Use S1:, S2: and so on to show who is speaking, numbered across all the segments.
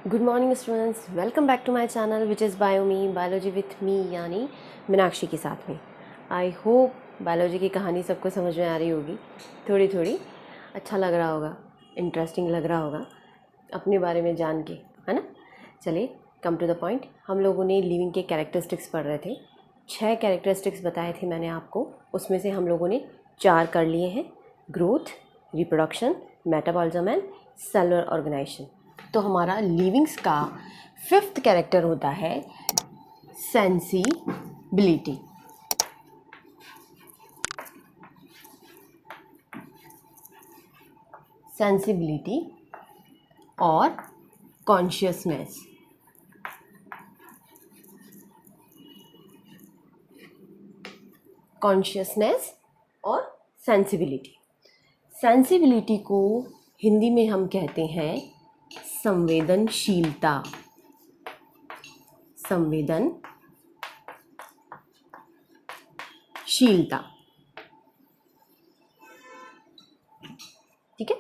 S1: Good morning students, welcome back to my channel which is biome biology with me यानी मीनाक्षी के साथ में। I hope biology की कहानी सबको समझ में आ रही होगी, थोड़ी थोड़ी अच्छा लग रहा होगा, इंटरेस्टिंग लग रहा होगा अपने बारे में जान के, है ना। चलिए कम टू द पॉइंट। हम लोगों ने लिविंग के कैरेक्टरिस्टिक्स पढ़ रहे थे। 6 कैरेक्टरिस्टिक्स बताए थे मैंने आपको, उसमें से हम लोगों ने 4 कर लिए हैं, growth, reproduction, metabolism and cellular organisation. तो हमारा लिविंग्स का 5th कैरेक्टर होता है सेंसिबिलिटी। सेंसिबिलिटी और कॉन्शियसनेस। कॉन्शियसनेस और सेंसिबिलिटी। सेंसिबिलिटी को हिंदी में हम कहते हैं संवेदनशीलता। संवेदनशीलता, ठीक है।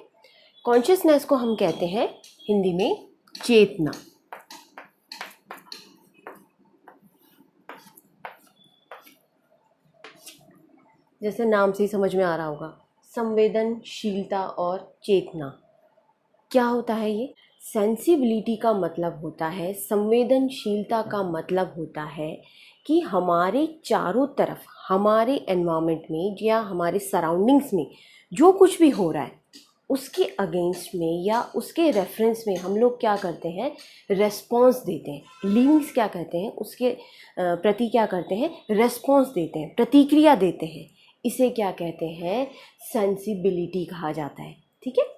S1: कॉन्शियसनेस को हम कहते हैं हिंदी में चेतना। जैसे नाम से ही समझ में आ रहा होगा, संवेदनशीलता और चेतना क्या होता है ये। सेंसिबिलिटी का मतलब होता है, संवेदनशीलता का मतलब होता है कि हमारे चारों तरफ, हमारे एनवायरनमेंट में या हमारे सराउंडिंग्स में जो कुछ भी हो रहा है उसके अगेंस्ट में या उसके रेफरेंस में हम लोग क्या करते हैं, रेस्पॉन्स देते हैं। लिविंग्स क्या कहते हैं, उसके प्रति क्या करते हैं, रेस्पॉन्स देते हैं, प्रतिक्रिया देते हैं। इसे क्या कहते हैं, सेंसिबिलिटी कहा जाता है, ठीक है।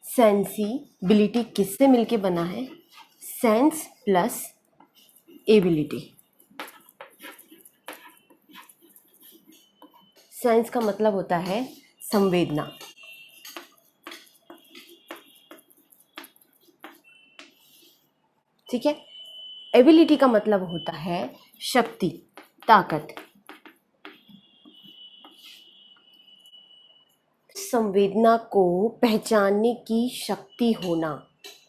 S1: सेंसिबिलिटी किससे मिलके बना है, सेंस प्लस एबिलिटी। सेंस का मतलब होता है संवेदना, ठीक है। एबिलिटी का मतलब होता है शक्ति, ताकत। संवेदना को पहचानने की शक्ति होना,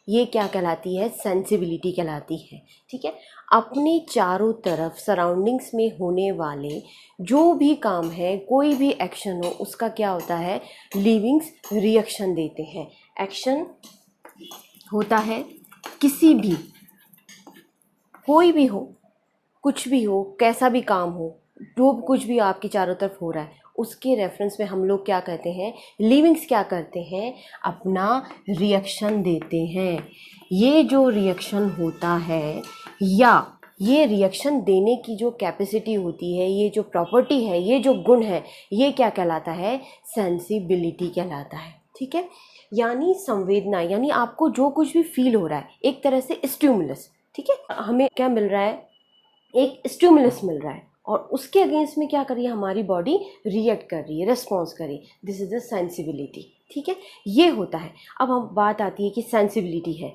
S1: ये क्या कहलाती है, सेंसिबिलिटी कहलाती है, ठीक है। अपने चारों तरफ सराउंडिंग्स में होने वाले जो भी काम है, कोई भी एक्शन हो, उसका क्या होता है, लिविंग्स रिएक्शन देते हैं। एक्शन होता है किसी भी, कोई भी हो, कुछ भी हो, कैसा भी काम हो, जो कुछ भी आपके चारों तरफ हो रहा है, उसके रेफरेंस में हम लोग क्या कहते हैं, लिविंग्स क्या करते हैं, अपना रिएक्शन देते हैं। ये जो रिएक्शन होता है या ये रिएक्शन देने की जो कैपेसिटी होती है, ये जो प्रॉपर्टी है, ये जो गुण है, ये क्या कहलाता है, सेंसिबिलिटी कहलाता है, ठीक है। यानी संवेदना, यानी आपको जो कुछ भी फील हो रहा है, एक तरह से स्टिमुलस, ठीक है। हमें क्या मिल रहा है, एक स्टिमुलस मिल रहा है और उसके अगेंस्ट में क्या कर रही है, हमारी बॉडी रिएक्ट कर रही है, रिस्पॉन्स कर रही है। दिस इज द सेंसिबिलिटी, ठीक है। ये होता है। अब हम बात आती है कि सेंसिबिलिटी है,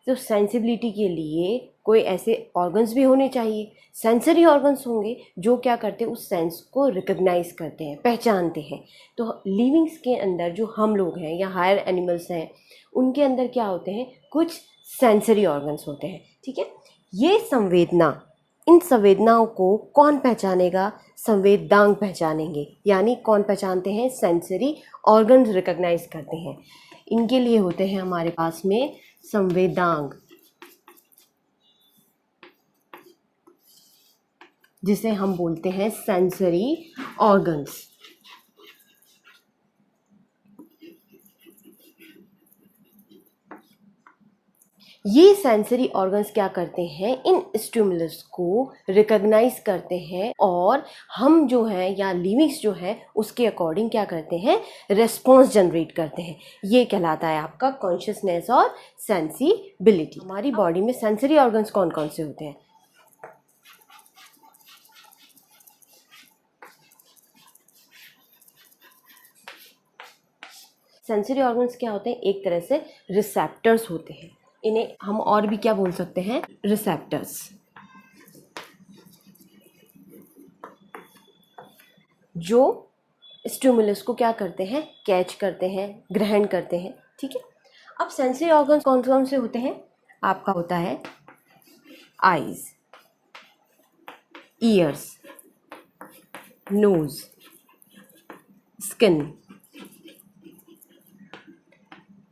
S1: तो सेंसिबिलिटी के लिए कोई ऐसे ऑर्गन्स भी होने चाहिए, सेंसरी ऑर्गन्स होंगे जो क्या करते हैं, उस सेंस को रिकग्नाइज करते हैं, पहचानते हैं। तो लिविंग्स के अंदर जो हम लोग हैं या हायर एनिमल्स हैं, उनके अंदर क्या होते हैं, कुछ सेंसरी ऑर्गन्स होते हैं, ठीक है। ये संवेदना, इन संवेदनाओं को कौन पहचानेगा, संवेदांग पहचानेंगे। यानी कौन पहचानते हैं, सेंसरी ऑर्गन्स रिकॉग्नाइज करते हैं। इनके लिए होते हैं हमारे पास में संवेदांग, जिसे हम बोलते हैं सेंसरी ऑर्गन्स। ये सेंसरी ऑर्गन्स क्या करते हैं, इन स्टिमुलस को रिकॉग्नाइज करते हैं और हम जो है या लिविंग्स जो है उसके अकॉर्डिंग क्या करते हैं, रेस्पॉन्स जनरेट करते हैं। ये कहलाता है आपका कॉन्शियसनेस और सेंसिबिलिटी। हमारी बॉडी में सेंसरी ऑर्गन्स कौन कौन से होते हैं, सेंसरी ऑर्गन्स क्या होते हैं, एक तरह से रिसेप्टर्स होते हैं। इन्हें हम और भी क्या बोल सकते हैं, रिसेप्टर्स, जो स्टिमुलस को क्या करते हैं, कैच करते हैं, ग्रहण करते हैं, ठीक है। अब सेंसरी ऑर्गन्स कौन कौन से होते हैं? आपका होता है आईज, ईयर्स, नोज, स्किन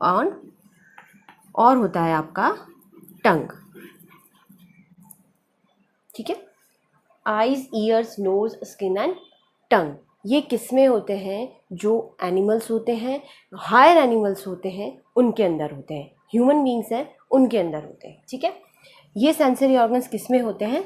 S1: और होता है आपका टंग। ठीक है, eyes, ears, nose, skin and tongue. ये किस में होते हैं? जो एनिमल्स होते हैं, हायर एनिमल्स होते हैं, उनके अंदर होते हैं। ह्यूमन बींग्स हैं उनके अंदर होते हैं। ठीक है, ये सेंसरी ऑर्गन्स किस में होते हैं?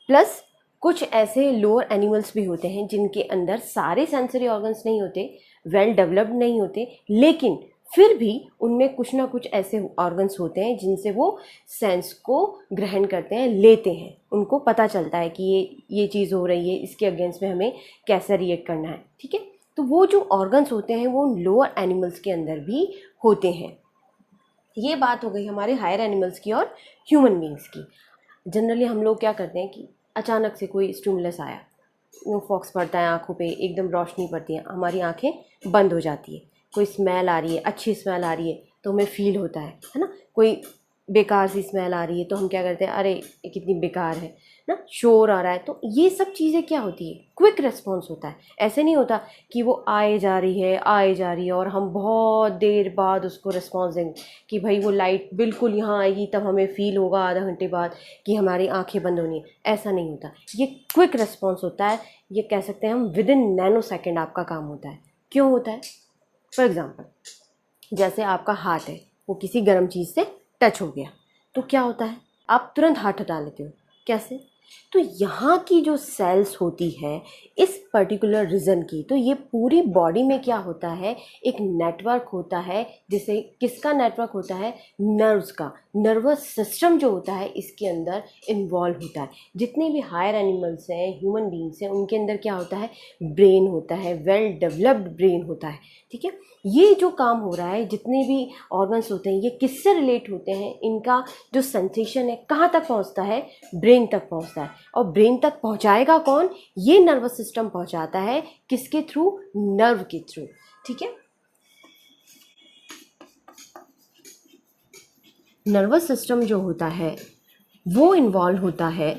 S1: प्लस कुछ ऐसे लोअर एनिमल्स भी होते हैं जिनके अंदर सारे सेंसरी ऑर्गन्स नहीं होते, वेल डेवलप्ड नहीं होते, लेकिन फिर भी उनमें कुछ ना कुछ ऐसे ऑर्गन्स होते हैं जिनसे वो सेंस को ग्रहण करते हैं, लेते हैं। उनको पता चलता है कि ये चीज़ हो रही है, इसके अगेंस्ट में हमें कैसे रिएक्ट करना है। ठीक है, तो वो जो ऑर्गन्स होते हैं वो लोअर एनिमल्स के अंदर भी होते हैं। ये बात हो गई हमारे हायर एनिमल्स की और ह्यूमन बींग्स की। जनरली हम लोग क्या करते हैं कि अचानक से कोई स्टिमुलस आया, वो फॉक्स पड़ता है आँखों पे, एकदम रोशनी पड़ती है, हमारी आँखें बंद हो जाती है। कोई स्मेल आ रही है, अच्छी स्मेल आ रही है तो हमें फील होता है ना। कोई बेकार सी स्मेल आ रही है तो हम क्या करते हैं, अरे ये कितनी बेकार है ना। शोर आ रहा है, तो ये सब चीज़ें क्या होती है? क्विक रिस्पॉन्स होता है। ऐसे नहीं होता कि वो आए जा रही है और हम बहुत देर बाद उसको रिस्पॉन्स देंगे कि भाई वो लाइट बिल्कुल यहाँ आएगी तब हमें फील होगा आधा घंटे बाद कि हमारी आंखें बंद होनी है। ऐसा नहीं होता, ये क्विक रिस्पॉन्स होता है। ये कह सकते हैं हम विद इन नैनो सेकेंड आपका काम होता है। क्यों होता है? फॉर एग्ज़ाम्पल, जैसे आपका हाथ है, वो किसी गर्म चीज़ से टच हो गया तो क्या होता है? आप तुरंत हाथ हटा लेते हो। कैसे? तो यहाँ की जो सेल्स होती है इस पर्टिकुलर रीजन की, तो ये पूरी बॉडी में क्या होता है, एक नेटवर्क होता है। जिसे किसका नेटवर्क होता है? नर्व्स का। नर्वस सिस्टम जो होता है इसके अंदर इन्वॉल्व होता है। जितने भी हायर एनिमल्स हैं, ह्यूमन बींग्स हैं, उनके अंदर क्या होता है? ब्रेन होता है, वेल डेवलप्ड ब्रेन होता है। ठीक है, ये जो काम हो रहा है, जितने भी ऑर्गन्स होते हैं, ये किससे रिलेट होते हैं? इनका जो सेंसेशन है कहाँ तक पहुँचता है? ब्रेन तक पहुँचता है। और ब्रेन तक पहुँचाएगा कौन? ये नर्वस सिस्टम पहुँचाता है। किसके थ्रू? नर्व के थ्रू। ठीक है, नर्वस सिस्टम जो होता है वो इन्वॉल्व होता है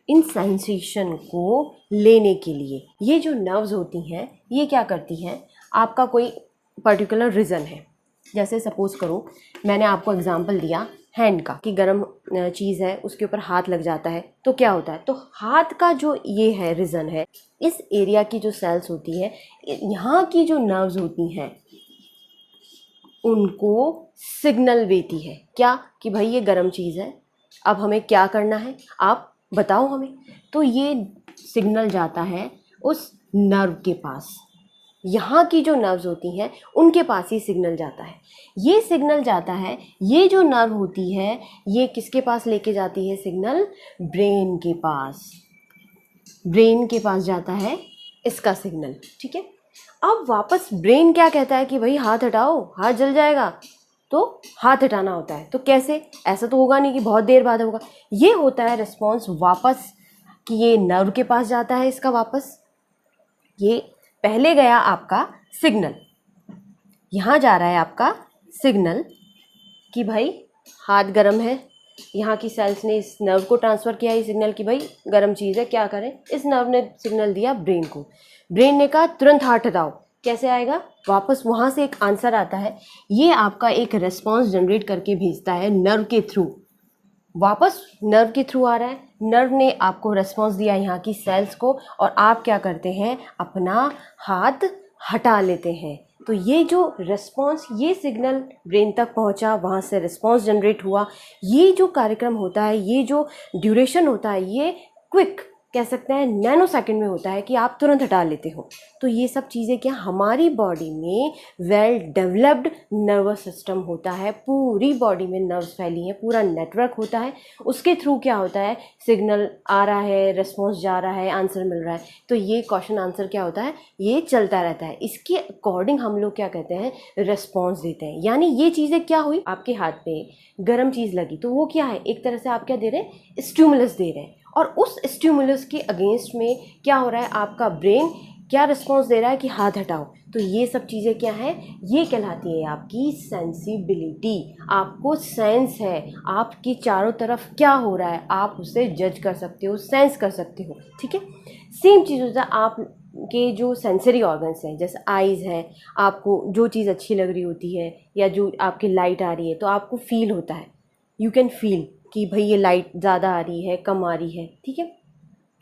S1: इन सेंसेशन को लेने के लिए। ये जो नर्व्स होती हैं ये क्या करती हैं? आपका कोई पर्टिकुलर रीज़न है, जैसे सपोज़ करो मैंने आपको एग्जांपल दिया हैंड का कि गर्म चीज़ है उसके ऊपर हाथ लग जाता है तो क्या होता है। तो हाथ का जो ये है रीज़न है, इस एरिया की जो सेल्स होती है, यहाँ की जो नर्व्स होती हैं उनको सिग्नल देती है क्या कि भाई ये गर्म चीज़ है, अब हमें क्या करना है, आप बताओ हमें। तो ये सिग्नल जाता है उस नर्व के पास। यहाँ की जो नर्व्स होती हैं उनके पास ही सिग्नल जाता है। ये सिग्नल जाता है, ये जो नर्व होती है ये किसके पास लेके जाती है सिग्नल? ब्रेन के पास। ब्रेन के पास जाता है इसका सिग्नल। ठीक है, अब वापस ब्रेन क्या कहता है कि भाई हाथ हटाओ, हाथ जल जाएगा, तो हाथ हटाना होता है। तो कैसे? ऐसा तो होगा नहीं कि बहुत देर बाद होगा। ये होता है रिस्पॉन्स वापस कि ये नर्व के पास जाता है इसका वापस। ये पहले गया आपका सिग्नल, यहाँ जा रहा है आपका सिग्नल कि भाई हाथ गर्म है। यहाँ की सेल्स ने इस नर्व को ट्रांसफ़र किया ये सिग्नल कि भाई गर्म चीज़ है, क्या करें। इस नर्व ने सिग्नल दिया ब्रेन को, ब्रेन ने कहा तुरंत हाथ हटाओ। कैसे आएगा? वापस वहाँ से एक आंसर आता है। ये आपका एक रिस्पॉन्स जनरेट करके भेजता है नर्व के थ्रू, वापस नर्व के थ्रू आ रहा है। नर्व ने आपको रिस्पॉन्स दिया यहाँ की सेल्स को, और आप क्या करते हैं? अपना हाथ हटा लेते हैं। तो ये जो रिस्पॉन्स, ये सिग्नल ब्रेन तक पहुँचा, वहाँ से रिस्पॉन्स जनरेट हुआ। ये जो कार्यक्रम होता है, ये जो ड्यूरेशन होता है, ये क्विक कह सकते हैं नैनो सेकंड में होता है कि आप तुरंत हटा लेते हो। तो ये सब चीज़ें क्या, हमारी बॉडी में वेल डेवलप्ड नर्वस सिस्टम होता है। पूरी बॉडी में नर्व्स फैली हैं, पूरा नेटवर्क होता है। उसके थ्रू क्या होता है? सिग्नल आ रहा है, रिस्पॉन्स जा रहा है, आंसर मिल रहा है। तो ये क्वेश्चन आंसर क्या होता है? ये चलता रहता है। इसके अकॉर्डिंग हम लोग क्या कहते हैं? रिस्पॉन्स देते हैं। यानी ये चीज़ें क्या हुई, आपके हाथ पे गर्म चीज़ लगी तो वो क्या है? एक तरह से आप क्या दे रहे हैं? स्टिमुलस दे रहे हैं। और उस स्टिमुलस के अगेंस्ट में क्या हो रहा है, आपका ब्रेन क्या रिस्पॉन्स दे रहा है कि हाथ हटाओ। तो ये सब चीज़ें क्या है, ये कहलाती है आपकी सेंसिबिलिटी। आपको सेंस है, आपकी चारों तरफ क्या हो रहा है आप उसे जज कर सकते हो, सेंस कर सकते हो, ठीक है। सेम चीज़ होता है आप के जो सेंसरी ऑर्गन्स हैं, जैसे आइज़ है, आपको जो चीज़ अच्छी लग रही होती है या जो आपकी लाइट आ रही है तो आपको फील होता है, यू कैन फील कि भाई ये लाइट ज़्यादा आ रही है, कम आ रही है, ठीक है।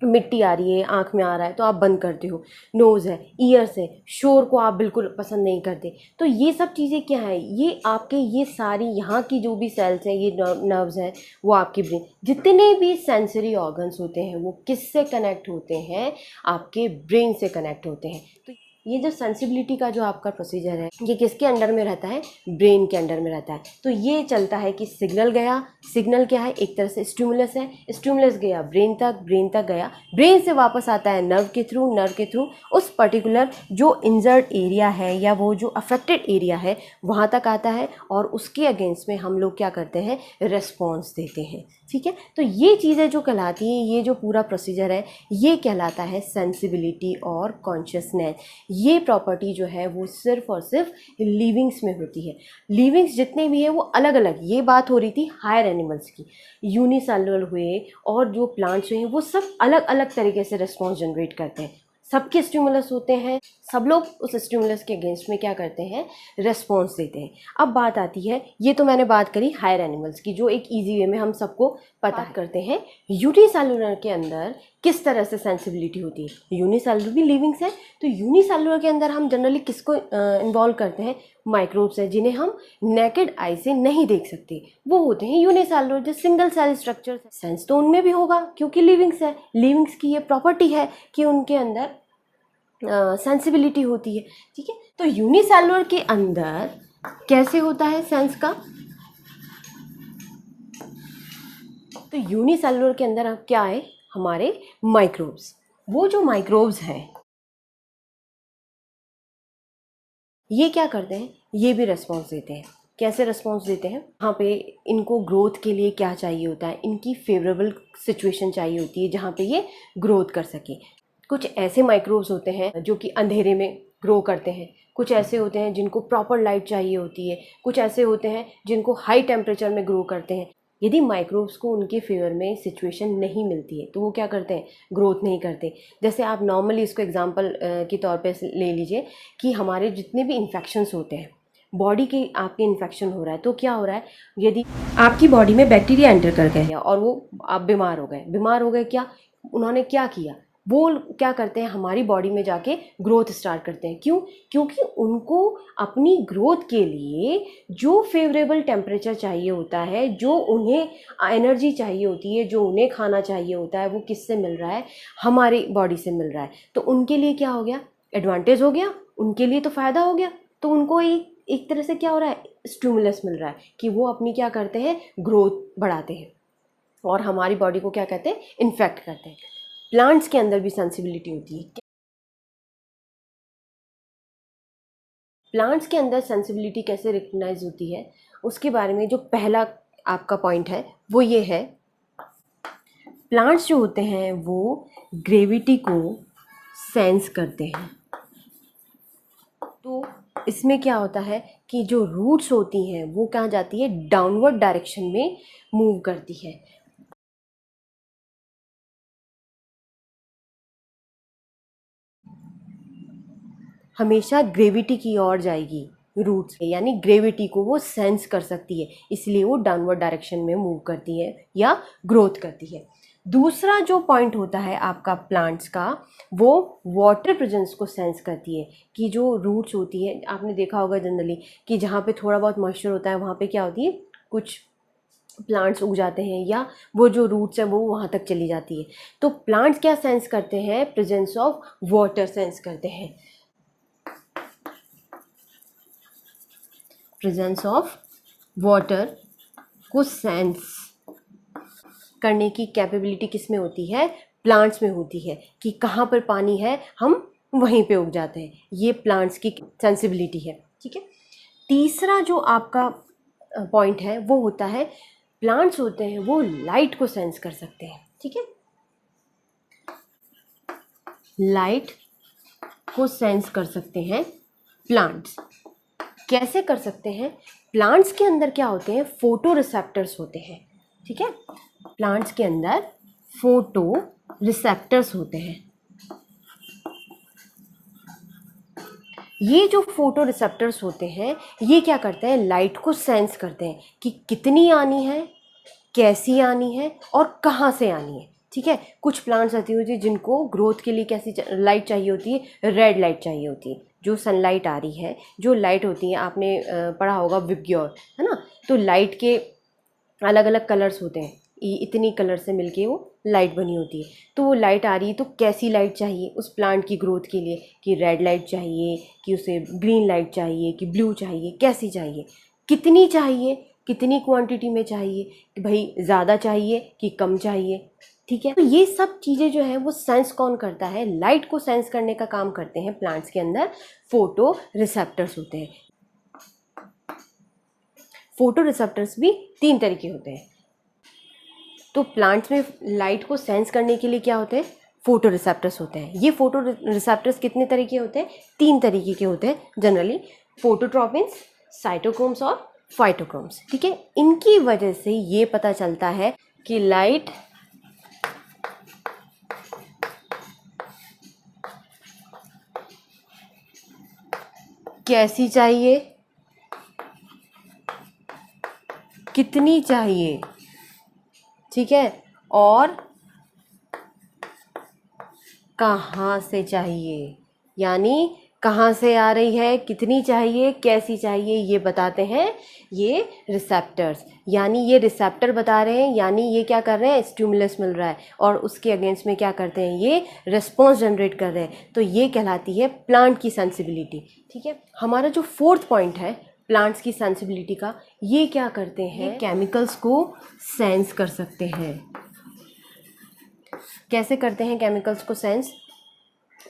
S1: मिट्टी आ रही है, आँख में आ रहा है तो आप बंद करते हो। नोज़ है, ईयर्स है, शोर को आप बिल्कुल पसंद नहीं करते। तो ये सब चीज़ें क्या है, ये आपके ये सारी यहाँ की जो भी सेल्स हैं, ये नर्व्स हैं, वो आपके ब्रेन, जितने भी सेंसरी ऑर्गन्स होते हैं वो किससे कनेक्ट होते हैं, आपके ब्रेन से कनेक्ट होते हैं। तो ये जो सेंसिबिलिटी का जो आपका प्रोसीजर है, ये किसके अंडर में रहता है, ब्रेन के अंडर में रहता है। तो ये चलता है कि सिग्नल गया, सिग्नल क्या है, एक तरह से स्टिमुलस है, स्टिमुलस गया ब्रेन तक, ब्रेन तक गया, ब्रेन से वापस आता है नर्व के थ्रू, नर्व के थ्रू उस पर्टिकुलर जो इंजर्ड एरिया है या वो जो अफेक्टेड एरिया है वहाँ तक आता है, और उसके अगेंस्ट में हम लोग क्या करते हैं, रिस्पॉन्स देते हैं, ठीक है। तो ये चीज़ें जो कहलाती हैं, ये जो पूरा प्रोसीजर है ये कहलाता है सेंसिबिलिटी और कॉन्शियसनेस। ये प्रॉपर्टी जो है वो सिर्फ और सिर्फ लिविंग्स में होती है। लिविंग्स जितने भी हैं वो अलग अलग, ये बात हो रही थी हायर एनिमल्स की, यूनिसेलुलर हुए और जो प्लांट्स हुए वो सब अलग अलग तरीके से रिस्पॉन्स जनरेट करते हैं, सबके स्टिमुलस होते हैं, सब लोग उस स्टिमुलस के अगेंस्ट में क्या करते हैं, रेस्पॉन्स देते हैं। अब बात आती है, ये तो मैंने बात करी हायर एनिमल्स की जो एक इजी वे में हम सबको पता करते हैं। यूनिसेलुलर के अंदर किस तरह से सेंसिबिलिटी होती है, यूनिसेलुलर भी लिविंग्स है, तो यूनिसेलुलर के अंदर हम जनरली किसको इन्वॉल्व करते हैं, माइक्रोब्स है जिन्हें हम नेकेड आई से नहीं देख सकते, वो होते हैं यूनिसेलुलर, जो सिंगल सेल स्ट्रक्चर। सेंस तो उनमें भी होगा क्योंकि लिविंग्स है, लिविंग्स की ये प्रॉपर्टी है कि उनके अंदर सेंसिबिलिटी होती है, ठीक है। तो यूनिसेलुलर के अंदर कैसे होता है सेंस का, तो यूनिसेलुलर के अंदर अब क्या है, हमारे माइक्रोब्स, वो जो माइक्रोब्स हैं ये क्या करते हैं, ये भी रिस्पॉन्स देते हैं। कैसे रिस्पॉन्स देते हैं, यहाँ पे इनको ग्रोथ के लिए क्या चाहिए होता है, इनकी फेवरेबल सिचुएशन चाहिए होती है जहाँ पे ये ग्रोथ कर सके। कुछ ऐसे माइक्रोब्स होते हैं जो कि अंधेरे में ग्रो करते हैं, कुछ ऐसे होते हैं जिनको प्रॉपर लाइट चाहिए होती है, कुछ ऐसे होते हैं जिनको हाई टेम्परेचर में ग्रो करते हैं। यदि माइक्रोब्स को उनके फेवर में सिचुएशन नहीं मिलती है तो वो क्या करते हैं, ग्रोथ नहीं करते। जैसे आप नॉर्मली इसको एग्जांपल के तौर पे ले लीजिए कि हमारे जितने भी इन्फेक्शंस होते हैं, बॉडी के आपके इन्फेक्शन हो रहा है तो क्या हो रहा है, यदि आपकी बॉडी में बैक्टीरिया एंटर कर गए और वो आप बीमार हो गए, क्या उन्होंने क्या किया, वो क्या करते हैं, हमारी बॉडी में जाके ग्रोथ स्टार्ट करते हैं। क्यों, क्योंकि उनको अपनी ग्रोथ के लिए जो फेवरेबल टेम्परेचर चाहिए होता है, जो उन्हें एनर्जी चाहिए होती है, जो उन्हें खाना चाहिए होता है, वो किससे मिल रहा है, हमारी बॉडी से मिल रहा है। तो उनके लिए क्या हो गया, एडवांटेज हो गया, उनके लिए तो फ़ायदा हो गया। तो उनको एक तरह से क्या हो रहा है, स्टिमुलस मिल रहा है कि वो अपनी क्या करते हैं, ग्रोथ बढ़ाते हैं, और हमारी बॉडी को क्या कहते हैं, इन्फेक्ट करते हैं। प्लांट्स के अंदर भी सेंसिबिलिटी होती है। प्लांट्स के अंदर सेंसिबिलिटी कैसे रिकग्नाइज होती है, उसके बारे में जो पहला आपका पॉइंट है वो ये है, प्लांट्स जो होते हैं वो ग्रेविटी को सेंस करते हैं। तो इसमें क्या होता है कि जो रूट्स होती हैं वो कहाँ जाती है, डाउनवर्ड डायरेक्शन में मूव करती है। हमेशा ग्रेविटी की ओर जाएगी रूट्स, यानी ग्रेविटी को वो सेंस कर सकती है, इसलिए वो डाउनवर्ड डायरेक्शन में मूव करती है या ग्रोथ करती है। दूसरा जो पॉइंट होता है आपका प्लांट्स का, वो वाटर प्रेजेंस को सेंस करती है कि जो रूट्स होती है, आपने देखा होगा जनरली कि जहाँ पे थोड़ा बहुत मॉइस्चर होता है वहाँ पे क्या होती है, कुछ प्लांट्स उग जाते हैं या वो जो रूट्स है वो वहाँ तक चली जाती है। तो प्लांट्स क्या सेंस करते हैं, प्रेजेंस ऑफ वाटर सेंस करते हैं। प्रेजेंस ऑफ वाटर को सेंस करने की कैपेबिलिटी किस में होती है, प्लांट्स में होती है, कि कहाँ पर पानी है हम वहीं पे उग जाते हैं। ये प्लांट्स की सेंसिबिलिटी है, ठीक है। तीसरा जो आपका पॉइंट है वो होता है, प्लांट्स होते हैं वो लाइट को सेंस कर सकते हैं, ठीक है। लाइट को सेंस कर सकते हैं प्लांट्स। कैसे कर सकते हैं? प्लांट्स के अंदर क्या होते हैं? फोटो रिसेप्टर्स होते हैं, ठीक है। प्लांट्स के अंदर फोटो रिसेप्टर्स होते हैं। ये जो फोटो रिसेप्टर्स होते हैं ये क्या करते हैं? लाइट को सेंस करते हैं कि कितनी आनी है, कैसी आनी है और कहाँ से आनी है, ठीक है। कुछ प्लांट्स ऐसी होती है जिनको ग्रोथ के लिए कैसी लाइट चाहिए होती है? रेड लाइट चाहिए होती है। जो सनलाइट आ रही है, जो लाइट होती है, आपने पढ़ा होगा विबग्योर, है ना। तो लाइट के अलग अलग कलर्स होते हैं, इतनी कलर से मिलके वो लाइट बनी होती है। तो वो लाइट आ रही है तो कैसी लाइट चाहिए उस प्लांट की ग्रोथ के लिए? कि रेड लाइट चाहिए, कि उसे ग्रीन लाइट चाहिए, कि ब्लू चाहिए, कैसी चाहिए, कितनी चाहिए, कितनी क्वांटिटी में चाहिए, कि भाई ज़्यादा चाहिए कि कम चाहिए, ठीक है। तो ये सब चीज़ें जो है वो सेंस कौन करता है? लाइट को सेंस करने का काम करते हैं प्लांट्स के अंदर फोटो रिसेप्टर्स होते हैं। फोटो रिसेप्टर्स भी 3 तरह के होते हैं। तो प्लांट्स में लाइट को सेंस करने के लिए क्या होते हैं? फोटो रिसेप्टर्स होते हैं। ये फोटो रिसेप्टर्स कितने तरीके होते हैं? 3 तरीके के होते हैं जनरली, फोटोट्रॉपिन्स, साइटोक्रोम्स और फाइटोक्रोम्स, ठीक है। इनकी वजह से ये पता चलता है कि लाइट कैसी चाहिए, कितनी चाहिए, ठीक है, और कहाँ से चाहिए। यानी कहाँ से आ रही है, कितनी चाहिए, कैसी चाहिए, ये बताते हैं ये रिसेप्टर्स। यानी ये रिसेप्टर बता रहे हैं, यानी ये क्या कर रहे हैं? स्टिमुलस मिल रहा है और उसके अगेंस्ट में क्या करते हैं? ये रिस्पॉन्स जनरेट कर रहे हैं। तो ये कहलाती है प्लांट की सेंसिबिलिटी, ठीक है। हमारा जो 4th पॉइंट है प्लांट्स की सेंसिबिलिटी का, ये क्या करते हैं? केमिकल्स को सेंस कर सकते हैं। कैसे करते हैं केमिकल्स को सेंस?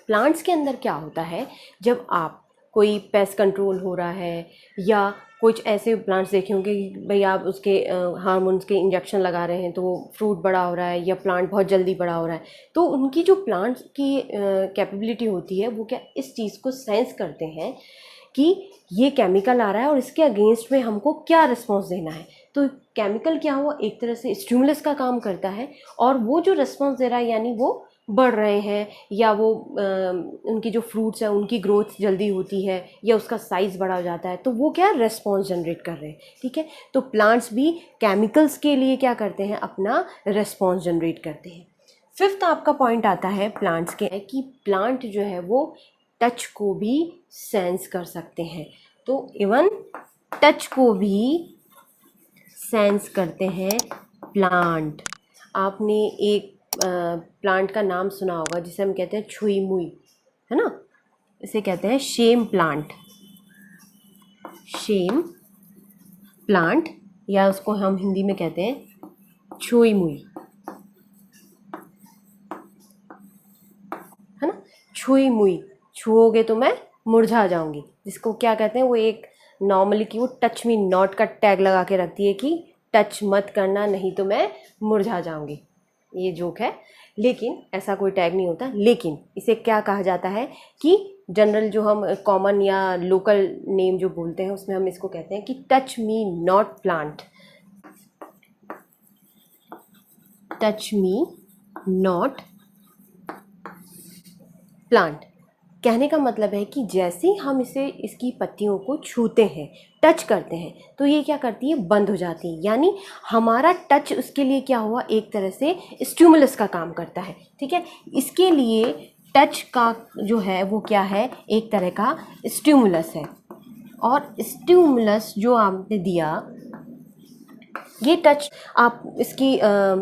S1: प्लांट्स के अंदर क्या होता है, जब आप कोई पेस्ट कंट्रोल हो रहा है या कुछ ऐसे प्लांट्स देखे होंगे कि भाई आप उसके हार्मोन्स के इंजेक्शन लगा रहे हैं तो वो फ्रूट बड़ा हो रहा है या प्लांट बहुत जल्दी बड़ा हो रहा है, तो उनकी जो प्लांट्स की कैपेबिलिटी होती है वो क्या इस चीज़ को सेंस करते हैं कि ये केमिकल आ रहा है और इसके अगेंस्ट में हमको क्या रिस्पॉन्स देना है। तो केमिकल क्या हुआ? एक तरह से स्टिमुलस का काम करता है और वो जो रिस्पॉन्स दे रहा है यानी वो बढ़ रहे हैं या वो उनकी जो फ्रूट्स हैं उनकी ग्रोथ जल्दी होती है या उसका साइज़ बड़ा हो जाता है, तो वो क्या रेस्पॉन्स जनरेट कर रहे हैं, ठीक है। तो प्लांट्स भी केमिकल्स के लिए क्या करते हैं? अपना रेस्पॉन्स जनरेट करते हैं। 5th आपका पॉइंट आता है प्लांट्स के कि प्लांट जो है वो टच को भी सेंस कर सकते हैं। तो इवन टच को भी सेंस करते हैं प्लांट। आपने एक प्लांट का नाम सुना होगा जिसे हम कहते हैं छुई मुई, है ना। इसे कहते हैं शेम प्लांट, शेम प्लांट, या उसको हम हिंदी में कहते हैं छुई मुई, है ना। छुई मुई, छुओगे तो मैं मुरझा जाऊंगी, जिसको क्या कहते हैं? वो एक नॉर्मली कि वो टच मी नॉट का टैग लगा के रखती है कि टच मत करना नहीं तो मैं मुरझा जाऊंगी। ये जोक है, लेकिन ऐसा कोई टैग नहीं होता। लेकिन इसे क्या कहा जाता है कि जनरल जो हम कॉमन या लोकल नेम जो बोलते हैं उसमें हम इसको कहते हैं कि touch me not plant, touch me not plant. कहने का मतलब है कि जैसे ही हम इसे इसकी पत्तियों को छूते हैं, टच करते हैं, तो ये क्या करती है? बंद हो जाती है। यानी हमारा टच उसके लिए क्या हुआ? एक तरह से स्टिमुलस का काम करता है, ठीक है। इसके लिए टच का जो है वो क्या है? एक तरह का स्टिमुलस है। और स्टिमुलस जो आपने दिया, ये टच आप इसकी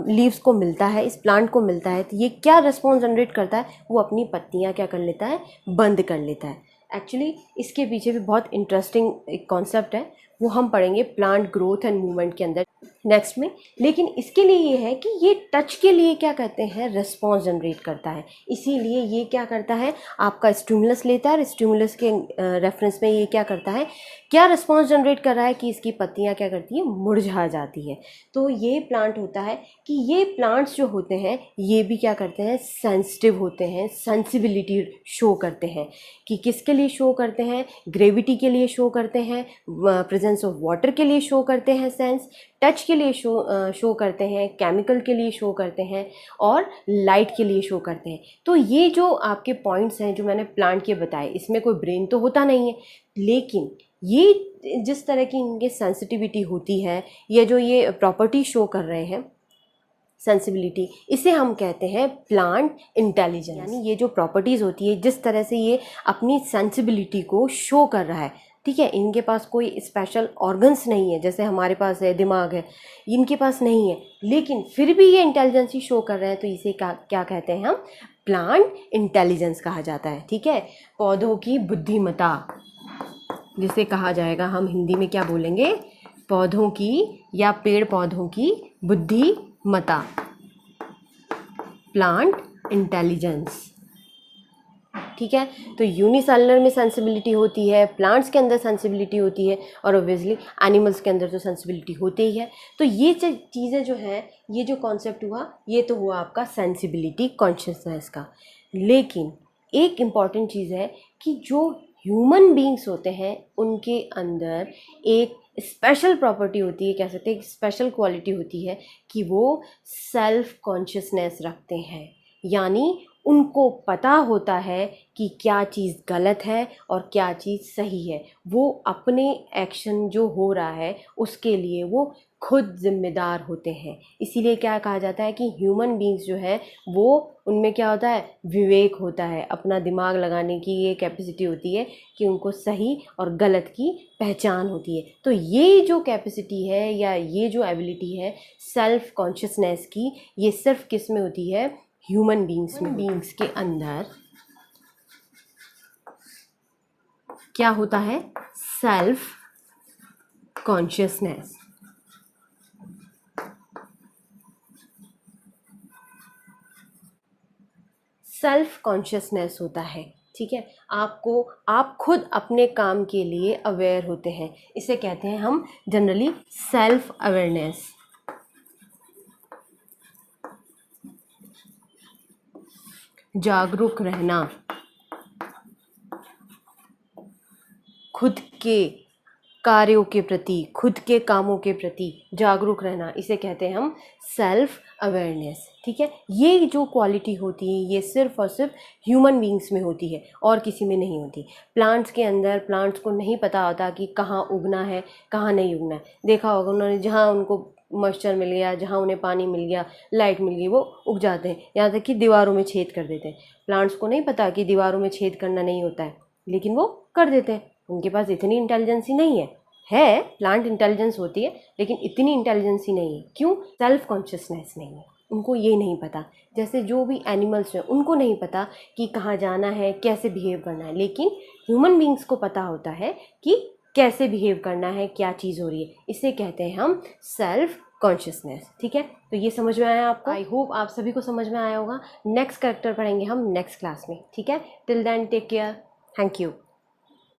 S1: लीव्स को मिलता है, इस प्लांट को मिलता है, तो ये क्या रिस्पॉन्स जनरेट करता है? वो अपनी पत्तियां क्या कर लेता है? बंद कर लेता है। एक्चुअली इसके पीछे भी बहुत इंटरेस्टिंग एक कॉन्सेप्ट है, वो हम पढ़ेंगे प्लांट ग्रोथ एंड मूवमेंट के अंदर। नेक्स्ट में। लेकिन इसके लिए ये है कि ये टच के लिए क्या कहते हैं, रिस्पॉन्स जनरेट करता है। इसीलिए ये क्या करता है, आपका स्टिमुलस लेता है, स्टिमुलस के रेफरेंस में ये क्या करता है, क्या रिस्पॉन्स जनरेट कर रहा है कि इसकी पत्तियां क्या करती हैं, मुरझा जाती है। तो ये प्लांट होता है कि ये प्लांट्स जो होते हैं ये भी क्या करते हैं, सेंसिटिव होते हैं, सेंसिबिलिटी शो करते हैं। कि किसके लिए शो करते हैं, ग्रेविटी के लिए शो करते हैं, प्रेजेंस ऑफ वाटर के लिए शो करते हैं सेंस, टच के लिए शो करते हैं, केमिकल के लिए शो करते हैं, और लाइट के लिए शो करते हैं। तो ये जो आपके पॉइंट्स हैं जो मैंने प्लांट के बताए, इसमें कोई ब्रेन तो होता नहीं है, लेकिन ये जिस तरह की इनके सेंसिटिविटी होती है, या जो ये प्रॉपर्टी शो कर रहे हैं, सेंसिबिलिटी, इसे हम कहते हैं प्लांट इंटेलिजेंस। यानी ये जो प्रॉपर्टीज़ होती है, जिस तरह से ये अपनी सेंसिबिलिटी को शो कर रहा है, ठीक है। इनके पास कोई स्पेशल ऑर्गन्स नहीं है, जैसे हमारे पास है, दिमाग है, इनके पास नहीं है, लेकिन फिर भी ये इंटेलिजेंस ही शो कर रहे हैं, तो इसे क्या कहते हैं हम, प्लांट इंटेलिजेंस कहा जाता है, ठीक है। पौधों की बुद्धिमत्ता जिसे कहा जाएगा, हम हिंदी में क्या बोलेंगे, पौधों की या पेड़ पौधों की बुद्धिमत्ता, प्लांट इंटेलिजेंस, ठीक है। तो यूनिसेलुलर में सेंसिबिलिटी होती है, प्लांट्स के अंदर सेंसिबिलिटी होती है, और ऑब्वियसली एनिमल्स के अंदर तो सेंसिबिलिटी होती ही है। तो ये चीज़ें जो हैं, ये जो कॉन्सेप्ट हुआ, ये तो हुआ आपका सेंसिबिलिटी कॉन्शियसनेस का। लेकिन एक इम्पॉर्टेंट चीज़ है कि जो ह्यूमन बीइंग्स होते हैं उनके अंदर एक स्पेशल प्रॉपर्टी होती है, कह सकते हैं एक स्पेशल क्वालिटी होती है, कि वो सेल्फ कॉन्शियसनेस रखते हैं। यानी उनको पता होता है कि क्या चीज़ गलत है और क्या चीज़ सही है। वो अपने एक्शन जो हो रहा है उसके लिए वो खुद जिम्मेदार होते हैं। इसीलिए क्या कहा जाता है कि ह्यूमन बीइंग्स जो है वो, उनमें क्या होता है, विवेक होता है, अपना दिमाग लगाने की ये कैपेसिटी होती है कि उनको सही और गलत की पहचान होती है। तो ये जो कैपेसिटी है या ये जो एबिलिटी है सेल्फ कॉन्शियसनेस की, ये सिर्फ किस में होती है, ह्यूमन बीइंग्स के अंदर क्या होता है, सेल्फ कॉन्शियसनेस। सेल्फ कॉन्शियसनेस होता है, ठीक है। आप खुद अपने काम के लिए अवेयर होते हैं, इसे कहते हैं हम जनरली सेल्फ अवेयरनेस। जागरूक रहना, खुद के कार्यों के प्रति, खुद के कामों के प्रति जागरूक रहना, इसे कहते हैं हम सेल्फ अवेयरनेस, ठीक है। ये जो क्वालिटी होती है ये सिर्फ और सिर्फ ह्यूमन बीइंग्स में होती है और किसी में नहीं होती। प्लांट्स के अंदर प्लांट्स को नहीं पता होता कि कहाँ उगना है, कहाँ नहीं उगना है। देखा होगा उन्होंने, जहाँ उनको मॉइस्चर मिल गया, जहाँ उन्हें पानी मिल गया, लाइट मिल गई, वो उग जाते हैं। यहाँ तक कि दीवारों में छेद कर देते हैं। प्लांट्स को नहीं पता कि दीवारों में छेद करना नहीं होता है, लेकिन वो कर देते हैं। उनके पास इतनी इंटेलिजेंसी नहीं है प्लांट इंटेलिजेंस होती है, लेकिन इतनी इंटेलिजेंसी नहीं है। क्यों? सेल्फ कॉन्शियसनेस नहीं है, उनको ये नहीं पता। जैसे जो भी एनिमल्स हैं उनको नहीं पता कि कहाँ जाना है, कैसे बिहेव करना है, लेकिन ह्यूमन बीइंग्स को पता होता है कि कैसे बिहेव करना है, क्या चीज़ हो रही है। इसे कहते हैं हम सेल्फ कॉन्शियसनेस, ठीक है। तो ये समझ में आया आपको? आई होप आप सभी को समझ में आया होगा। नेक्स्ट कैरेक्टर पढ़ेंगे हम नेक्स्ट क्लास में, ठीक है। Till then take care, thank you.